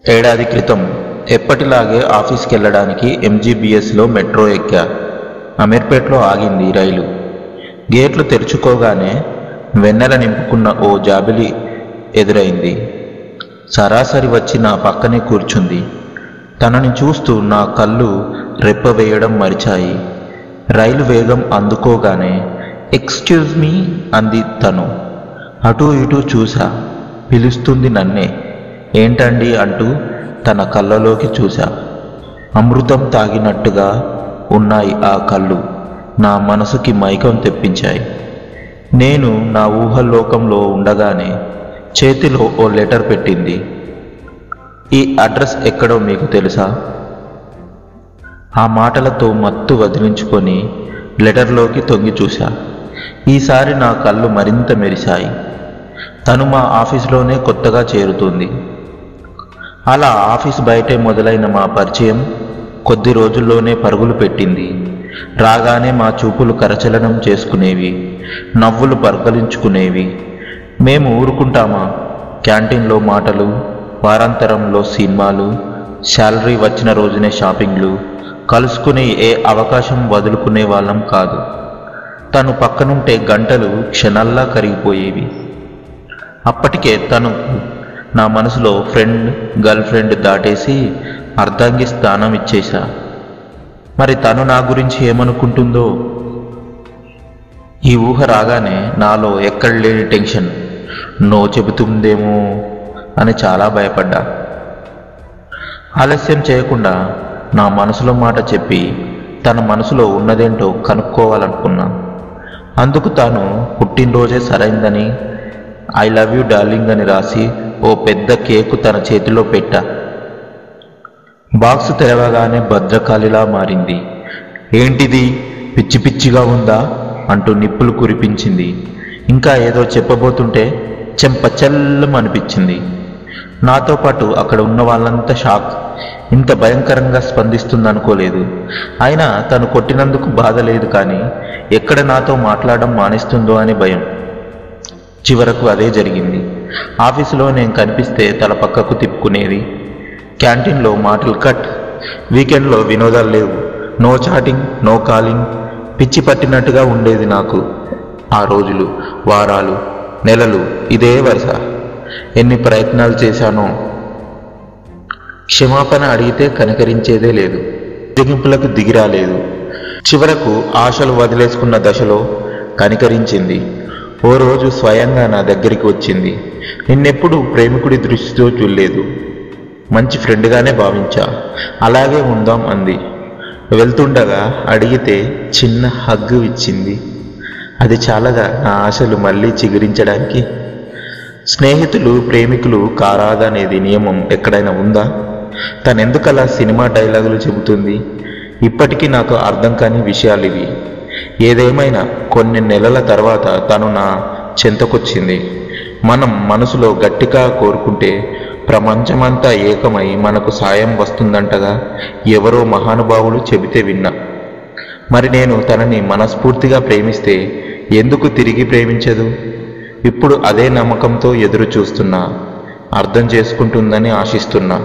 ఏడాది క్రితం ఎప్పటిలాగే ఆఫీస్కి వెళ్ళడానికి ఎంజీబీఎస్లో మెట్రో ఎక్కా. అమీర్పేట్లో ఆగింది రైలు. గేట్లు తెరుచుకోగానే వెన్నెల నింపుకున్న ఓ జాబిలి ఎదురైంది. సరాసరి వచ్చి నా పక్కనే కూర్చుంది. తనని చూస్తూ నా కళ్ళు రెప్పవేయడం మరిచాయి. రైలు వేగం అందుకోగానే ఎక్స్క్యూజ్ మీ అంది తను. అటూ ఇటూ చూసా. పిలుస్తుంది నన్నే. ఏంటండి అంటూ తన కళ్ళలోకి చూశా. అమృతం తాగినట్టుగా ఉన్నాయి ఆ కళ్ళు. నా మనసుకి మైకం తెప్పించాయి. నేను నా ఊహలోకంలో ఉండగానే చేతిలో ఓ లెటర్ పెట్టింది. ఈ అడ్రస్ ఎక్కడో మీకు తెలుసా? ఆ మాటలతో మత్తు వదిలించుకొని లెటర్లోకి తొంగి చూశా. ఈసారి నా కళ్ళు మరింత మెరిశాయి. తను మా ఆఫీస్లోనే కొత్తగా చేరుతుంది. అలా ఆఫీస్ బయటే మొదలైన మా పరిచయం కొద్ది రోజుల్లోనే పరుగులు పెట్టింది. రాగానే మా చూపులు కరచలనం చేసుకునేవి, నవ్వులు బర్గలించుకునేవి. మేము ఊరుకుంటామా? క్యాంటీన్లో మాటలు, వారాంతరంలో సినిమాలు, శాలరీ వచ్చిన రోజునే షాపింగ్లు. కలుసుకునే ఏ అవకాశం వదులుకునే వాళ్ళం కాదు. తను పక్కనుంటే గంటలు క్షణాల్లా కరిగిపోయేవి. అప్పటికే తను నా మనసులో ఫ్రెండ్, గర్ల్ ఫ్రెండ్ దాటేసి అర్ధాంగి స్థానం ఇచ్చేశా. మరి తను నా గురించి ఏమనుకుంటుందో? ఈ ఊహ రాగానే నాలో ఎక్కడ లేని టెన్షన్. నో చెబుతుందేమో అని చాలా భయపడ్డా. ఆలస్యం చేయకుండా నా మనసులో మాట చెప్పి తన మనసులో ఉన్నదేంటో కనుక్కోవాలనుకున్నా. అందుకు తాను పుట్టినరోజే సరైందని, ఐ లవ్ యూ డార్లింగ్ అని రాసి ఓ పెద్ద కేకు తన చేతిలో పెట్టా. బాక్సు తెరవగానే భద్రకాళిలా మారింది. ఏంటిది, పిచ్చి పిచ్చిగా ఉందా అంటూ నిప్పులు కురిపించింది. ఇంకా ఏదో చెప్పబోతుంటే చెంపచెల్లం అనిపించింది. నాతో పాటు అక్కడ ఉన్న వాళ్ళంతా షాక్. ఇంత భయంకరంగా స్పందిస్తుందనుకోలేదు. అయినా తను కొట్టినందుకు బాధ లేదు, కానీ ఎక్కడ నాతో మాట్లాడడం మానేస్తుందో అని భయం. చివరకు అదే జరిగింది. ఆఫీసులో నేను కనిపిస్తే తల పక్కకు తిప్పుకునేది. క్యాంటీన్లో మాటలు కట్. వీకెండ్లో వినోదాలు లేవు. No chatting, no calling. పిచ్చి పట్టినట్టుగా ఉండేది నాకు. ఆ రోజులు, వారాలు, నెలలు ఇదే వరుస. ఎన్ని ప్రయత్నాలు చేశానో. క్షమాపణ అడిగితే కనికరించేదే లేదు. తెగింపులకు దిగిరాలేదు. చివరకు ఆశలు వదిలేసుకున్న దశలో కనికరించింది. ఓ రోజు స్వయంగా నా దగ్గరికి వచ్చింది. నిన్నెప్పుడు ప్రేమికుడి దృష్టితో చూడలేదు, మంచి ఫ్రెండ్గానే భావించా, అలాగే ఉందాం అంది. వెళ్తుండగా అడిగితే చిన్న హగ్గు ఇచ్చింది. అది చాలగా నా ఆశలు మళ్ళీ చిగురించడానికి. స్నేహితులు ప్రేమికులు కారాదనేది నియమం ఎక్కడైనా ఉందా? తనెందుకలా సినిమా డైలాగులు చెబుతుంది? ఇప్పటికీ నాకు అర్థం కాని విషయాలు ఇవి. ఏదేమైనా కొన్ని నెలల తర్వాత తను నా చెంతకొచ్చింది. మనం మనసులో గట్టిగా కోరుకుంటే ప్రపంచమంతా ఏకమై మనకు సాయం వస్తుందంటగా ఎవరో మహానుభావులు చెబితే విన్నా. మరి నేను తనని మనస్ఫూర్తిగా ప్రేమిస్తే ఎందుకు తిరిగి ప్రేమించదు? ఇప్పుడు అదే నమ్మకంతో ఎదురు చూస్తున్నా. అర్థం చేసుకుంటుందని ఆశిస్తున్నా.